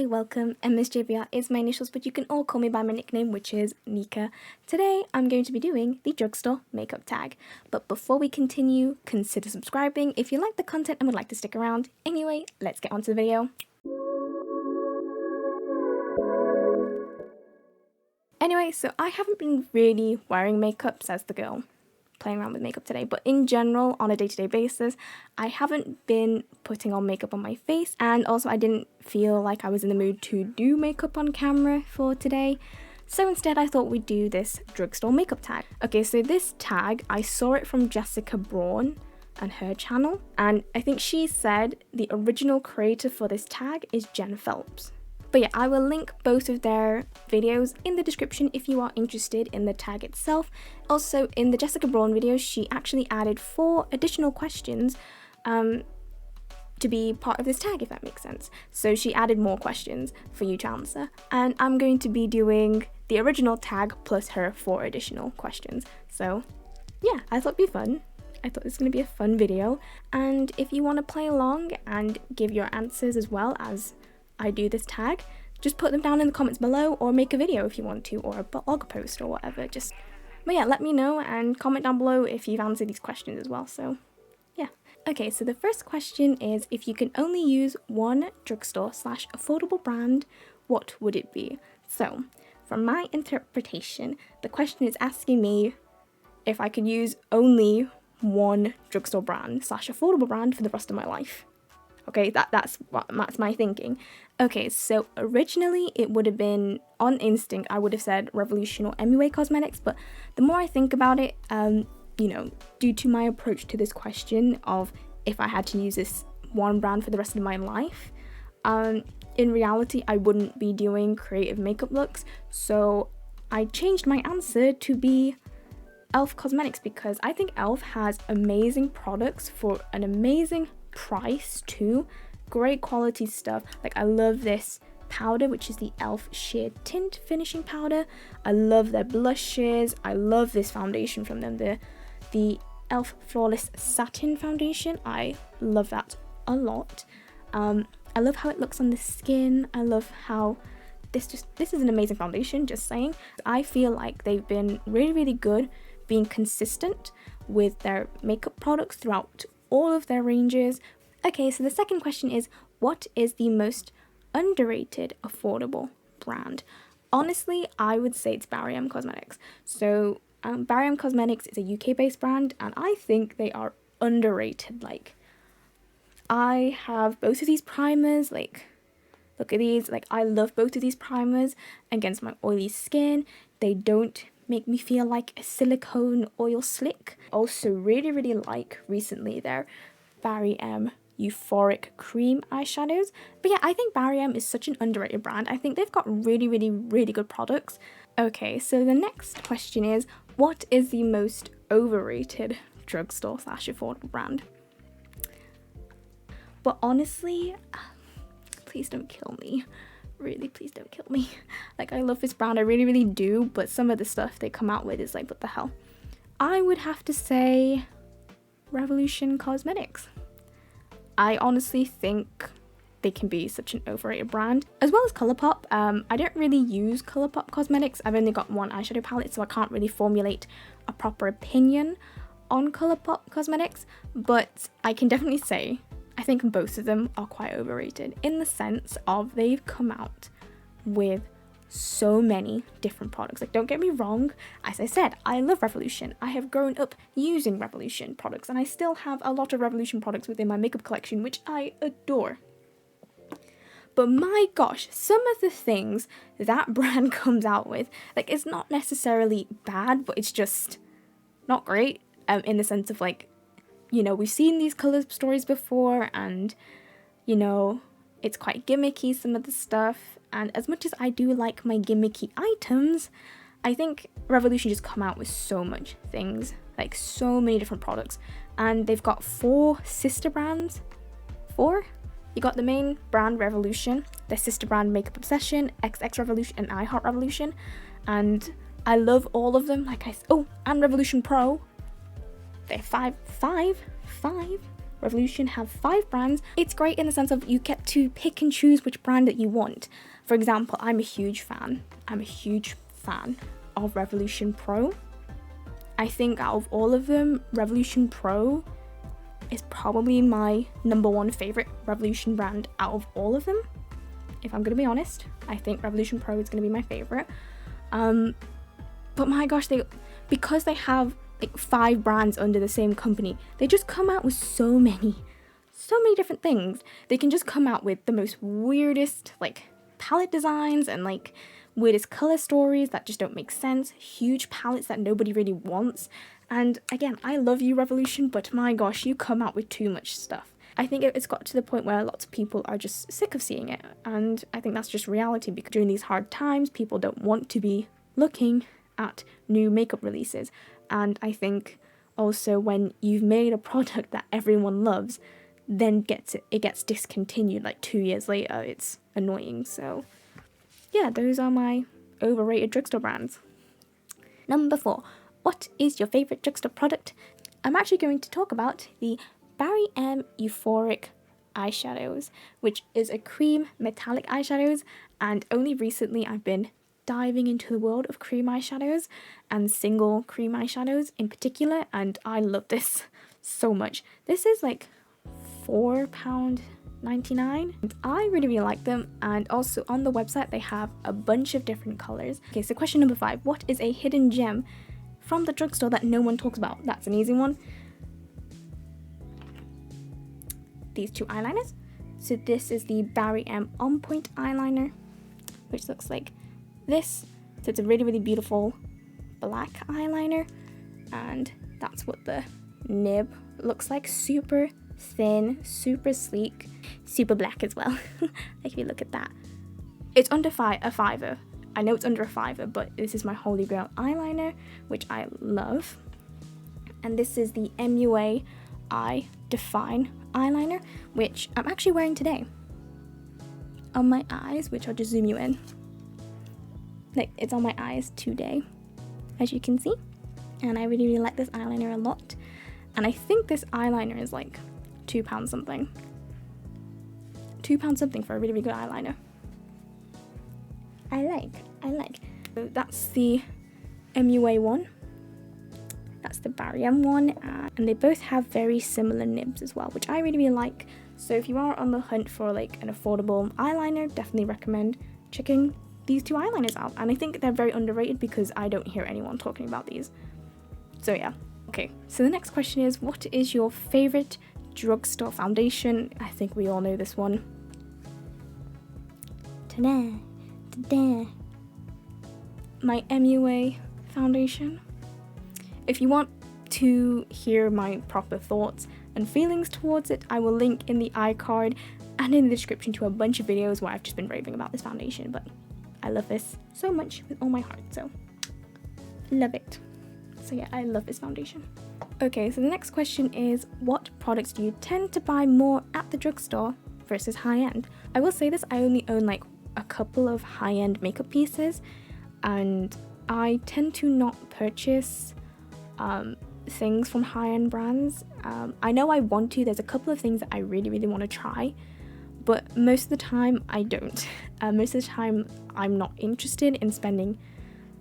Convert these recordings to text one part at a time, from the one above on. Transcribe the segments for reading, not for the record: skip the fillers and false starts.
Hi, welcome. MSJBR is my initials, but you can all call me by my nickname, which is Nika. Today, I'm going to be doing the Drugstore Makeup Tag. But before we continue, consider subscribing if you like the content and would like to stick around. Anyway, let's get on to the video. Anyway, so I haven't been really wearing makeup, says the girl playing around with makeup today, but in general, on a day-to-day basis, I haven't been putting on makeup on my face, and also I didn't feel like I was in the mood to do makeup on camera for today, so instead I thought we'd do this drugstore makeup tag. Okay, so this tag, I saw it from Jessica Braun and her channel, and I think she said the original creator for this tag is Jen Phelps. But yeah, I will link both of their videos in the description if you are interested in the tag itself. Also, in the Jessica Braun video, she actually added 4 additional questions to be part of this tag, if that makes sense. So she added more questions for you to answer. And I'm going to be doing the original tag plus her 4 additional questions. So yeah, I thought it'd be fun. I thought this was going to be a fun video. And if you want to play along and give your answers as well as I do this tag, just put them down in the comments below, or make a video if you want to, or a blog post or whatever. But yeah, let me know and comment down below if you've answered these questions as well. So yeah. Okay, so the first question is, if you can only use one drugstore/affordable brand, what would it be? So from my interpretation, the question is asking me if I could use only one drugstore brand/affordable brand for the rest of my life. Okay, that's my thinking. Okay, so originally it would have been, on instinct, I would have said Revolution or Mua Cosmetics, but the more I think about it, due to my approach to this question of if I had to use this one brand for the rest of my life, in reality, I wouldn't be doing creative makeup looks, so I changed my answer to be e.l.f. Cosmetics, because I think e.l.f. has amazing products for an amazing price too. Great quality stuff. Like, I love this powder, which is the e.l.f. Sheer Tint Finishing Powder. I love their blushes. I love this foundation from them, the e.l.f. Flawless Satin Foundation. I love that a lot. I love how it looks on the skin. I love how this is an amazing foundation, just saying. I feel like they've been really good being consistent with their makeup products throughout all of their ranges. Okay, so the second question is, what is the most underrated affordable brand? Honestly, I would say it's Barry M Cosmetics. So Barry M Cosmetics is a UK based brand, and I think they are underrated. Like, I have both of these primers, like, look at these, like, I love both of these primers against my oily skin. They don't make me feel like a silicone oil slick. Also really like recently their Barry M Euphoric Cream eyeshadows. But yeah, I think Barry M is such an underrated brand. I think they've got really good products. Okay, so the next question is, what is the most overrated drugstore/affordable brand? But honestly, please don't kill me. Really, please don't kill me. Like, I love this brand, I really do, but some of the stuff they come out with is like, what the hell? I would have to say Revolution Cosmetics. I honestly think they can be such an overrated brand, as well as Colourpop. I don't really use Colourpop Cosmetics. I've only got one eyeshadow palette, so I can't really formulate a proper opinion on Colourpop Cosmetics, but I can definitely say I think both of them are quite overrated, in the sense of they've come out with so many different products. Like, don't get me wrong, as I said, I love Revolution. I have grown up using Revolution products, and I still have a lot of Revolution products within my makeup collection, which I adore. But my gosh, some of the things that brand comes out with, like, it's not necessarily bad, but it's just not great, in the sense of, like, we've seen these colour stories before, and, it's quite gimmicky, some of the stuff. And as much as I do like my gimmicky items, I think Revolution just come out with so much things, like so many different products. And they've got 4 sister brands. 4? You got the main brand, Revolution, their sister brand, Makeup Obsession, XX Revolution, and I Heart Revolution. And I love all of them. And Revolution Pro. They're five Revolution have 5 brands. It's great in the sense of you get to pick and choose which brand that you want. For example, I'm a huge fan of Revolution Pro. I think out of all of them, Revolution Pro is probably my #1 favorite Revolution brand out of all of them. If I'm gonna be honest, I think Revolution Pro is gonna be my favorite. But my gosh, because they have like 5 brands under the same company, they just come out with so many different things. They can just come out with the most weirdest like palette designs and like weirdest color stories that just don't make sense, huge palettes that nobody really wants. And again, I love you, Revolution, but my gosh, you come out with too much stuff. I think it's got to the point where lots of people are just sick of seeing it, and I think that's just reality, because during these hard times, people don't want to be looking at new makeup releases. And I think also when you've made a product that everyone loves, then it gets discontinued like 2 years later. It's annoying. So yeah, those are my overrated drugstore brands. Number 4, what is your favorite drugstore product? I'm actually going to talk about the Barry M Euphoric eyeshadows, which is a cream metallic eyeshadows, and only recently I've been diving into the world of cream eyeshadows and single cream eyeshadows in particular, and I love this so much. This is like £4.99, and I really like them. And also on the website they have a bunch of different colors. Okay, so question number 5, what is a hidden gem from the drugstore that no one talks about? That's an easy one. These 2 eyeliners. So this is the Barry M On Point eyeliner, which looks like this. So it's a really beautiful black eyeliner, and that's what the nib looks like. Super thin, super sleek, super black as well. Like if you look at that, it's under a $5. I know it's under a $5, but this is my holy grail eyeliner, which I love. And this is the Mua Eye Define eyeliner, which I'm actually wearing today on my eyes, which I'll just zoom you in. Like, it's on my eyes today, as you can see. And I really like this eyeliner a lot. And I think this eyeliner is like £2 something. £2 something for a really good eyeliner. I like. So that's the MUA one. That's the Barry M one. And they both have very similar nibs as well, which I really like. So if you are on the hunt for like an affordable eyeliner, definitely recommend checking these 2 eyeliners out. And I think they're very underrated because I don't hear anyone talking about these. So yeah. Okay, so the next question is, what is your favorite drugstore foundation? I think we all know this one. Ta-da, ta-da. My MUA foundation. If you want to hear my proper thoughts and feelings towards it, I will link in the iCard and in the description to a bunch of videos where I've just been raving about this foundation, but I love this so much with all my heart, so love it. So yeah, I love this foundation. Okay, so the next question is, what products do you tend to buy more at the drugstore versus high-end? I will say this, I only own like a couple of high-end makeup pieces, and I tend to not purchase things from high-end brands. I know I want to, there's a couple of things that I really want to try, but most of the time I don't. Most of the time I'm not interested in spending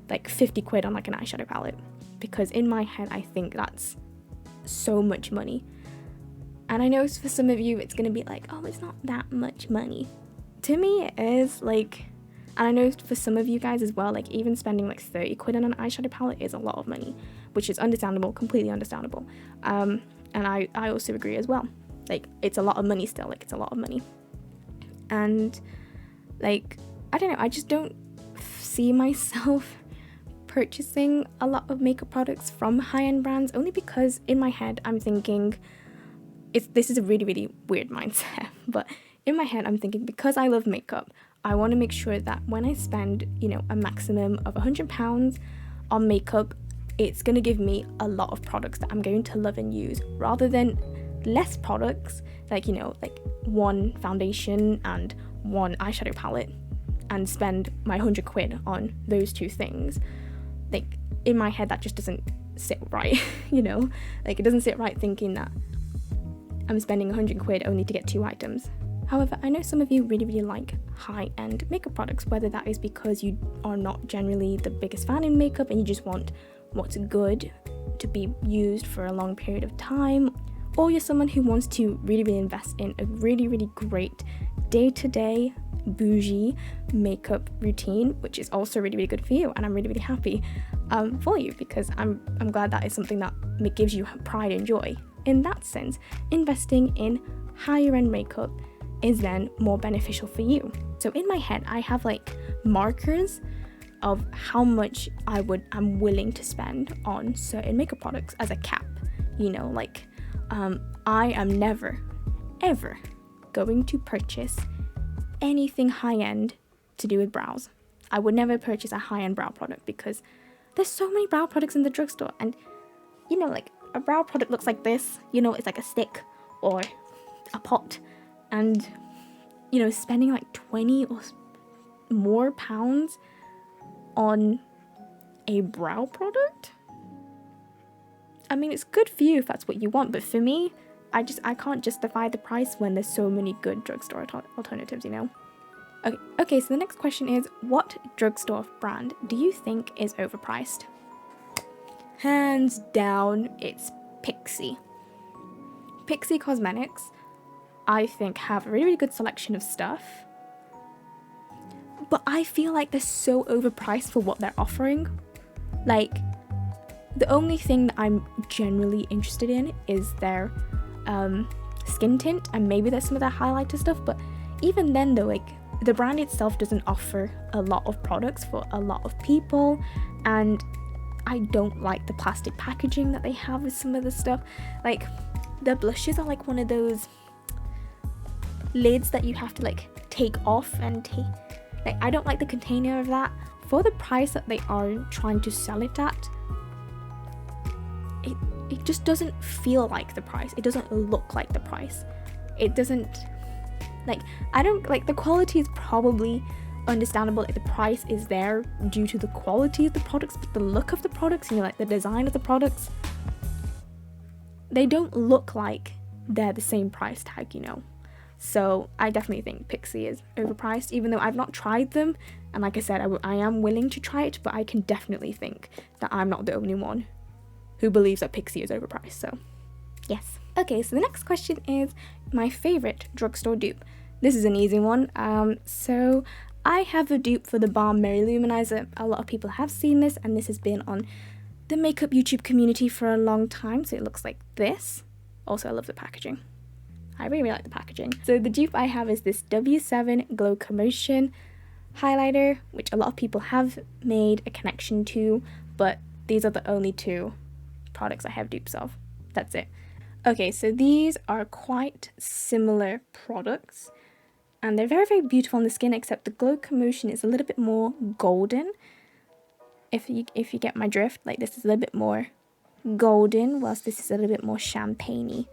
like 50 quid on like an eyeshadow palette, because in my head I think that's so much money. And I know for some of you it's gonna be like, oh, it's not that much money. To me it is, like, and I know for some of you guys as well, like even spending like 30 quid on an eyeshadow palette is a lot of money, which is understandable, completely understandable. And I also agree as well. Like, it's a lot of money still, like it's a lot of money. And like, I don't know, I just don't see myself purchasing a lot of makeup products from high-end brands, only because in my head I'm thinking, this is a really weird mindset, but in my head I'm thinking, because I love makeup, I want to make sure that when I spend, you know, a maximum of £100 on makeup, it's going to give me a lot of products that I'm going to love and use, rather than less products, like, you know, like one foundation and one eyeshadow palette, and spend my 100 quid on those 2 things. Like, in my head that just doesn't sit right, you know, like it doesn't sit right thinking that I'm spending 100 quid only to get 2 items. However, I know some of you really like high-end makeup products, whether that is because you are not generally the biggest fan in makeup and you just want what's good to be used for a long period of time, or you're someone who wants to really invest in a really great day-to-day bougie makeup routine, which is also really good for you, and I'm really happy for you, because I'm glad that is something that gives you pride and joy. In that sense, investing in higher end makeup is then more beneficial for you. So in my head, I have like markers of how much I'm willing to spend on certain makeup products as a cap. You know, like I am never ever going to purchase anything high-end to do with brows. I would never purchase a high-end brow product because there's so many brow products in the drugstore, and you know, like a brow product looks like this, you know, it's like a stick or a pot, and you know, spending like 20 or more pounds on a brow product, I mean, it's good for you if that's what you want, but for me, I can't justify the price when there's so many good drugstore alternatives, you know? Okay, so the next question is, what drugstore brand do you think is overpriced? Hands down, it's Pixi. Pixi Cosmetics, I think, have a really good selection of stuff, but I feel like they're so overpriced for what they're offering. Like, the only thing that I'm generally interested in is their skin tint, and maybe there's some of their highlighter stuff, but even then though, like, the brand itself doesn't offer a lot of products for a lot of people, and I don't like the plastic packaging that they have with some of the stuff. Like, the blushes are like one of those lids that you have to like take off and like, I don't like the container of that. For the price that they are trying to sell it at, it just doesn't feel like the price. It doesn't look like the price. It doesn't, like, I don't, like, the quality is probably understandable. Like, the price is there due to the quality of the products, but the look of the products, you know, like the design of the products, they don't look like they're the same price tag, you know. So I definitely think Pixi is overpriced, even though I've not tried them, and like I said, I am willing to try it, but I can definitely think that I'm not the only one who believes that Pixi is overpriced, so yes. Okay, so the next question is my favorite drugstore dupe. This is an easy one. So I have a dupe for the Balm Mary Luminizer. A lot of people have seen this, and this has been on the makeup YouTube community for a long time, so it looks like this. Also, I love the packaging. I really like the packaging. So the dupe I have is this W7 Glow Commotion highlighter, which a lot of people have made a connection to, but these are the only two products I have dupes of. That's it. Okay, so these are quite similar products, and they're very beautiful on the skin, except the Glow Commotion is a little bit more golden. If you get my drift, like, this is a little bit more golden, whilst this is a little bit more champagne-y.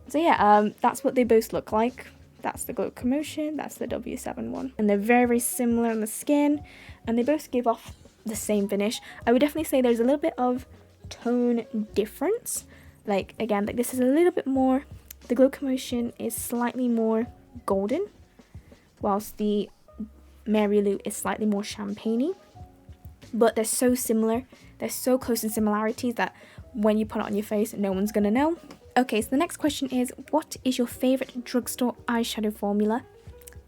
So yeah, that's what they both look like. That's the Glow Commotion, that's the W7 one. And they're very similar on the skin, and they both give off the same finish. I would definitely say there's a little bit of tone difference. Like, again, like, this is a little bit more, the Glow Commotion is slightly more golden, whilst the Mary Lou is slightly more champagne-y. But they're so similar, they're so close in similarities that when you put it on your face, no one's gonna know. Okay, so the next question is, what is your favorite drugstore eyeshadow formula?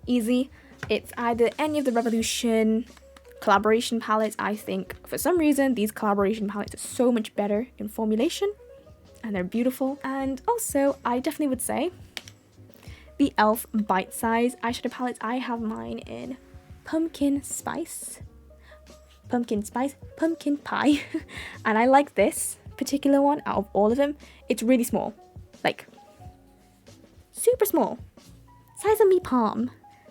Easy. It's either any of the Revolution collaboration palettes. I think for some reason these collaboration palettes are so much better in formulation, and they're beautiful. And also, I definitely would say the e.l.f. Bite Size eyeshadow palettes. I have mine in pumpkin pie, and I like this particular one out of all of them. It's really small, like super small, size of me palm.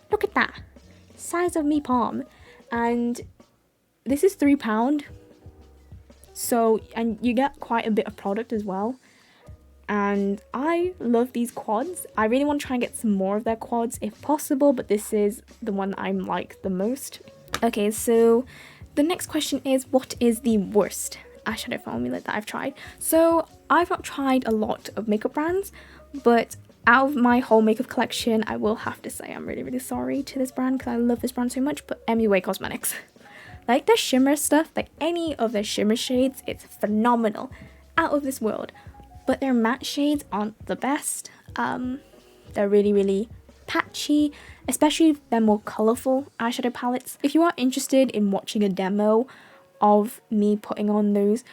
Look at that, size of me palm. And this is £3, so, and you get quite a bit of product as well. And I love these quads. I really want to try and get some more of their quads if possible, but this is the one I'm like the most. Okay, so the next question is, what is the worst eyeshadow formula that I've tried? So I've not tried a lot of makeup brands, but out of my whole makeup collection, I will have to say I'm really, really sorry to this brand because I love this brand so much, but Mua Cosmetics. Like their shimmer stuff, like any of their shimmer shades, it's phenomenal, out of this world. But their matte shades aren't the best. They're really, really patchy, especially their more colourful eyeshadow palettes. If you are interested in watching a demo of me putting on those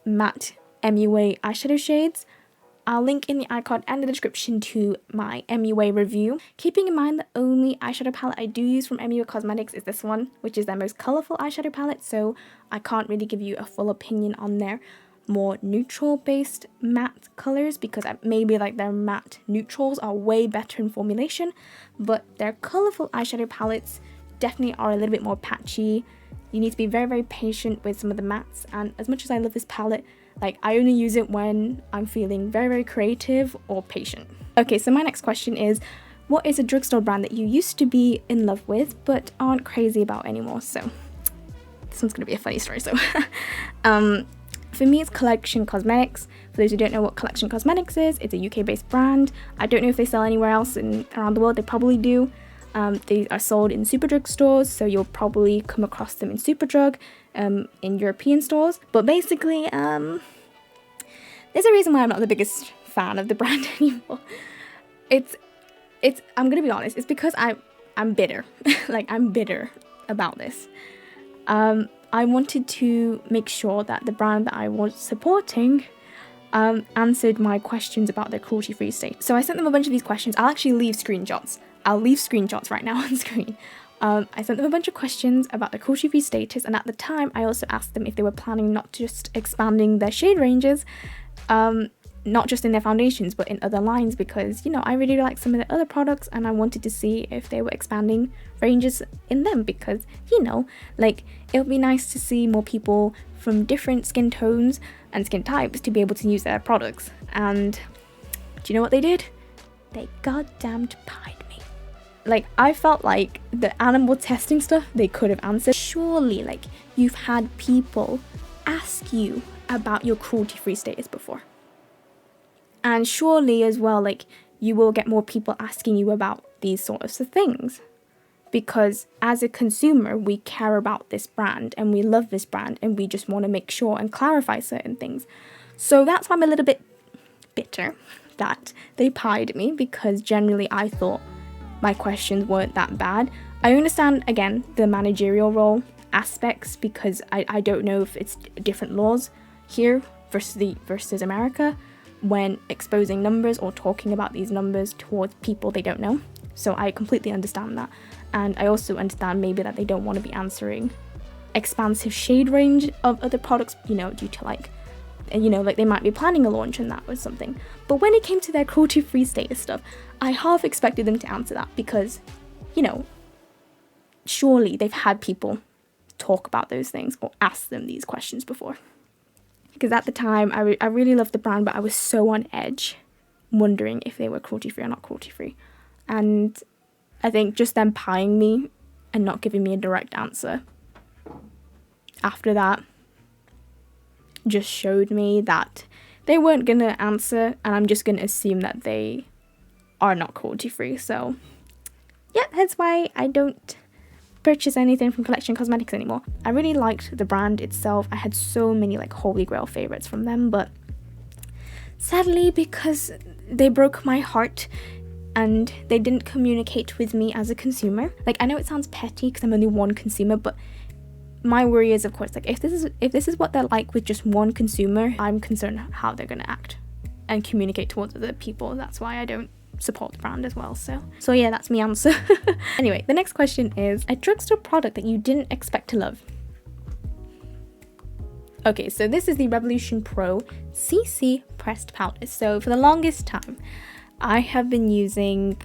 matte MUA eyeshadow shades, I'll link in the icon and the description to my MUA review. Keeping in mind the only eyeshadow palette I do use from MUA Cosmetics is this one, which is their most colourful eyeshadow palette, so I can't really give you a full opinion on their more neutral based matte colours, because maybe like their matte neutrals are way better in formulation, but their colourful eyeshadow palettes definitely are a little bit more patchy. You need to be very, very patient with some of the mattes, and as much as I love this palette, like I only use it when I'm feeling very, very creative or patient. Okay, so my next question is, what is a drugstore brand that you used to be in love with but aren't crazy about anymore? So this one's gonna be a funny story. So for me, it's Collection Cosmetics. For those who don't know what Collection Cosmetics is, it's a UK-based brand. I don't know if they sell anywhere else around the world. They probably do. They are sold in Superdrug stores, so you'll probably come across them in Superdrug, in European stores. But basically, there's a reason why I'm not the biggest fan of the brand anymore. I'm gonna be honest, it's because I'm bitter. Like, I'm bitter about this. I wanted to make sure that the brand that I was supporting answered my questions about their cruelty-free state. So I sent them a bunch of these questions. I'll actually leave screenshots. I'll leave screenshots right now on screen. I sent them a bunch of questions about their cruelty-free status, and at the time I also asked them if they were planning not just expanding their shade ranges, not just in their foundations but in other lines, because, you know, I really like some of their other products and I wanted to see if they were expanding ranges in them, because, you know, like, it would be nice to see more people from different skin tones and skin types to be able to use their products. And do you know what they did? They goddamned pied me. Like, I felt like the animal testing stuff they could have answered. Surely, like, you've had people ask you about your cruelty-free status before. And surely as well, like, you will get more people asking you about these sorts of things. Because as a consumer, we care about this brand and we love this brand and we just want to make sure and clarify certain things. So that's why I'm a little bit bitter that they pied me, because generally I thought my questions weren't that bad. I understand, again, the managerial role aspects, because I don't know if it's different laws here versus America when exposing numbers or talking about these numbers towards people they don't know. So I completely understand that. And I also understand maybe that they don't want to be answering expansive shade range of other products, you know, due to like, you know, like they might be planning a launch and that or something. But when it came to their cruelty-free status stuff, I half expected them to answer that, because, you know, surely they've had people talk about those things or ask them these questions before. Because at the time, I really loved the brand, but I was so on edge, wondering if they were cruelty-free or not cruelty-free. And I think just them pieing me and not giving me a direct answer after that just showed me that they weren't going to answer, and I'm just going to assume that they are not cruelty-free. So yeah, that's why I don't purchase anything from Collection Cosmetics anymore. I really liked the brand itself. I had so many like holy grail favorites from them, but sadly, because they broke my heart and they didn't communicate with me as a consumer. Like, I know it sounds petty because I'm only one consumer, but my worry is, of course, like, if this is what they're like with just one consumer, I'm concerned how they're going to act and communicate towards other people. That's why I don't support the brand as well. So yeah, that's my answer. Anyway, the next question is a drugstore product that you didn't expect to love. Okay, so this is the Revolution Pro CC pressed powder. So for the longest time, I have been using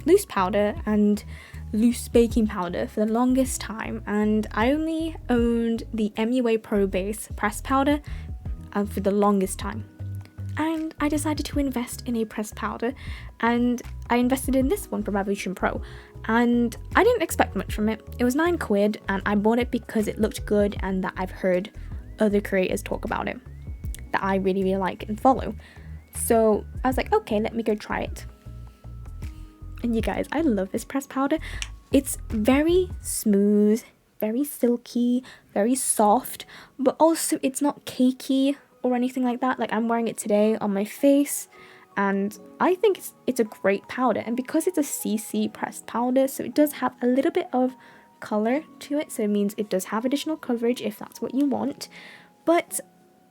loose powder and loose baking powder for the longest time, and I only owned the MUA Pro Base pressed powder for the longest time. And I decided to invest in a pressed powder, and I invested in this one from Revolution Pro, and I didn't expect much from it. It was £9, and I bought it because it looked good and that I've heard other creators talk about it that I really, really like and follow. So I was like, okay, let me go try it. And you guys, I love this pressed powder. It's very smooth, very silky, very soft, but also it's not cakey or anything like that. Like, I'm wearing it today on my face, and I think it's a great powder. And because it's a CC pressed powder, so it does have a little bit of color to it, so it means it does have additional coverage if that's what you want. But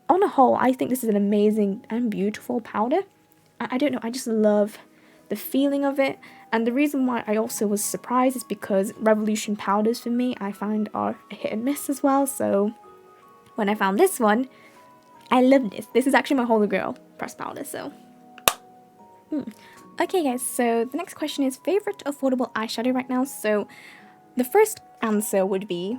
on a whole, I think this is an amazing and beautiful powder. I don't know, I just love the feeling of it. And the reason why I also was surprised is because Revolution powders for me, I find, are a hit and miss as well. So when I found this one, I love this. This is actually my holy grail pressed powder, so. Okay guys, so the next question is favorite affordable eyeshadow right now. So the first answer would be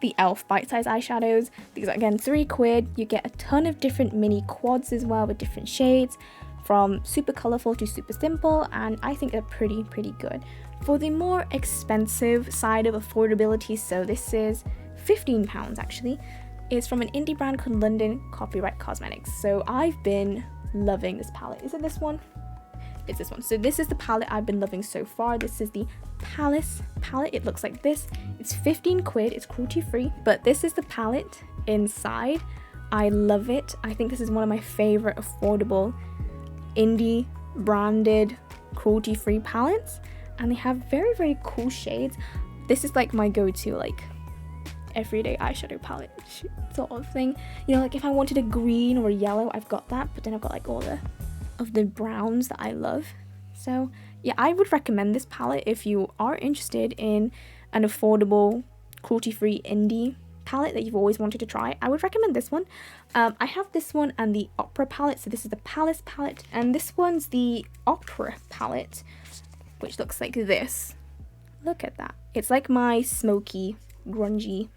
the e.l.f. bite-size eyeshadows. These are, again, £3. You get a ton of different mini quads as well with different shades, from super colourful to super simple, and I think they're pretty good. For the more expensive side of affordability, so this is £15 actually, is from an indie brand called London Copyright Cosmetics. So I've been loving this palette. Is it this one? It's this one. So this is the palette I've been loving so far. This is the Palace palette. It looks like this. It's £15. It's cruelty free, but this is the palette inside. I love it. I think this is one of my favorite affordable indie branded cruelty free palettes, and they have very cool shades. This is like my go-to like everyday eyeshadow palette sort of thing. You know, like if I wanted a green or a yellow, I've got that, but then I've got like all of the browns that I love. So yeah, I would recommend this palette if you are interested in an affordable cruelty free indie palette that you've always wanted to try. I would recommend this one. I have this one and the Opera palette. So this is the Palace palette, and this one's the Opera palette, which looks like this. Look at that. It's like my smoky, grungy,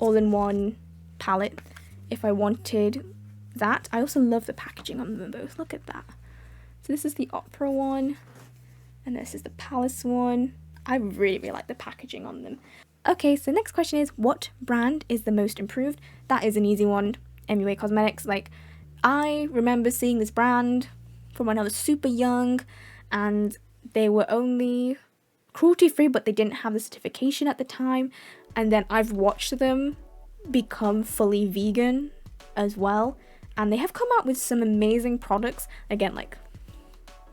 all-in-one palette if I wanted that. I also love the packaging on them both. Look at that. So this is the Opera one, and this is the Palace one. I really like the packaging on them. Okay, so next question is, what brand is the most improved? That is an easy one. Mua Cosmetics. Like, I remember seeing this brand from when I was super young, and they were only cruelty free, but they didn't have the certification at the time. And then I've watched them become fully vegan as well, and they have come out with some amazing products. Again, like,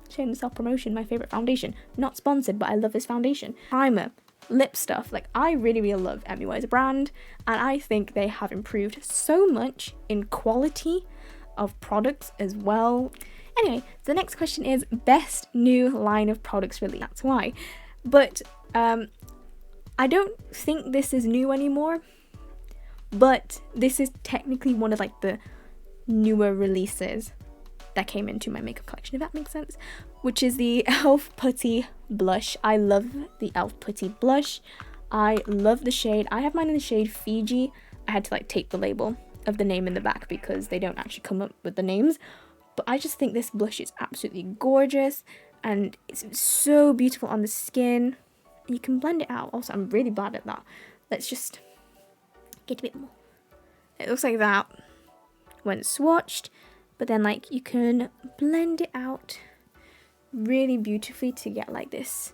shameless self-promotion, my favorite foundation. Not sponsored, but I love this foundation. Primer, lip stuff. Like, I really love Mua as a brand, and I think they have improved so much in quality of products as well. Anyway, the next question is best new line of products released. That's why. But I don't think this is new anymore, but this is technically one of like the newer releases that came into my makeup collection, if that makes sense, which is the e.l.f. Putty Blush. I love the e.l.f. Putty Blush. I love the shade. I have mine in the shade Fiji. I had to like tape the label of the name in the back because they don't actually come up with the names. But I just think this blush is absolutely gorgeous, and it's so beautiful on the skin. You can blend it out. Also, I'm really bad at that. Let's just get a bit more. It looks like that when swatched, but then like you can blend it out really beautifully to get like this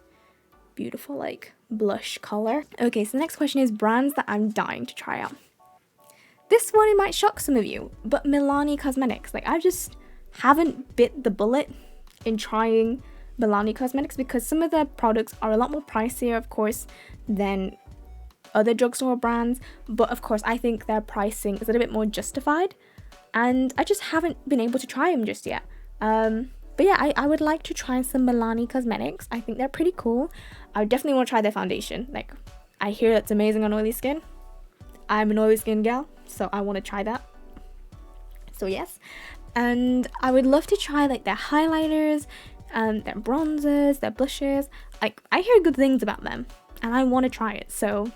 beautiful like blush color. Okay, so the next question is brands that I'm dying to try out. This one, it might shock some of you, but Milani Cosmetics. Like, I just haven't bit the bullet in trying Milani Cosmetics because some of their products are a lot more pricier, of course, than other drugstore brands, but of course I think their pricing is a little bit more justified, and I just haven't been able to try them just yet. But yeah, I would like to try some Milani Cosmetics. I think they're pretty cool. I would definitely want to try their foundation. Like, I hear that's amazing on oily skin. I'm an oily skin gal, so I want to try that. So yes. And I would love to try like their highlighters, their bronzers, their blushes. Like, I hear good things about them, and I want to try it. So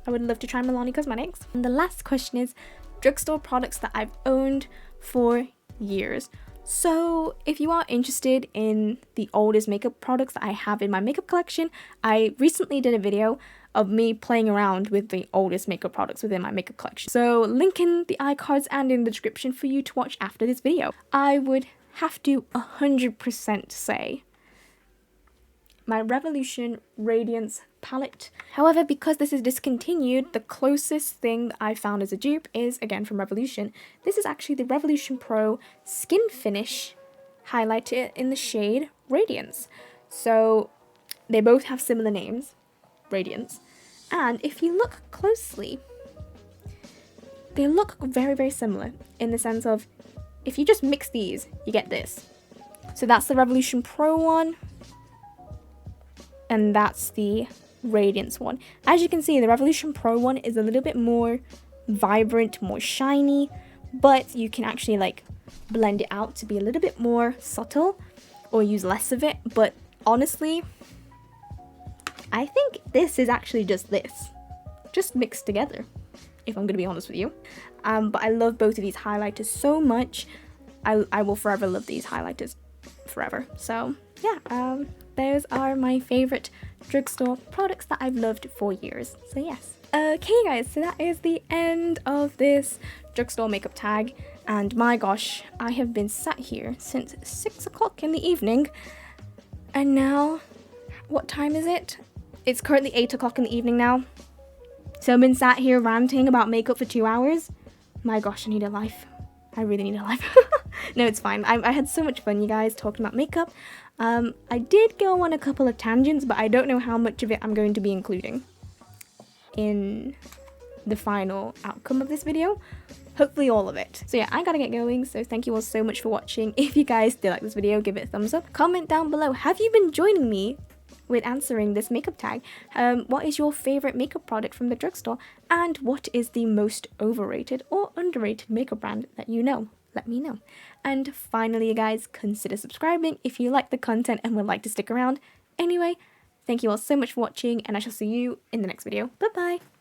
I would love to try Milani Cosmetics. And the last question is drugstore products that I've owned for years. So if you are interested in the oldest makeup products that I have in my makeup collection, I recently did a video of me playing around with the oldest makeup products within my makeup collection. So link in the iCards and in the description for you to watch after this video. I would have to 100% say my Revolution Radiance palette. However, because this is discontinued, the closest thing I found as a dupe is, again, from Revolution. This is actually the Revolution Pro Skin Finish highlighter in the shade Radiance. So they both have similar names, Radiance. And if you look closely, they look very, very similar in the sense of, if you just mix these, you get this. So that's the Revolution Pro one, and that's the Radiance one. As you can see, the Revolution Pro one is a little bit more vibrant, more shiny, but you can actually like blend it out to be a little bit more subtle or use less of it. But honestly, I think this is actually just this, just mixed together, if I'm gonna be honest with you. But I love both of these highlighters so much. I will forever love these highlighters, forever. So yeah, those are my favorite drugstore products that I've loved for years. So yes. Okay guys, so that is the end of this drugstore makeup tag. And my gosh, I have been sat here since 6 o'clock in the evening. And now, what time is it? It's currently 8 o'clock in the evening now. So I've been sat here ranting about makeup for 2 hours. My gosh, I need a life. I really need a life. No, it's fine. I had so much fun, you guys, talking about makeup. I did go on a couple of tangents, but I don't know how much of it I'm going to be including in the final outcome of this video. Hopefully all of it. So yeah, I gotta get going, so thank you all so much for watching. If you guys did like this video, give it a thumbs up. Comment down below, have you been joining me with answering this makeup tag? What is your favorite makeup product from the drugstore? And what is the most overrated or underrated makeup brand that you know? Let me know. And finally, you guys, consider subscribing if you like the content and would like to stick around. Anyway, thank you all so much for watching, and I shall see you in the next video. Bye bye.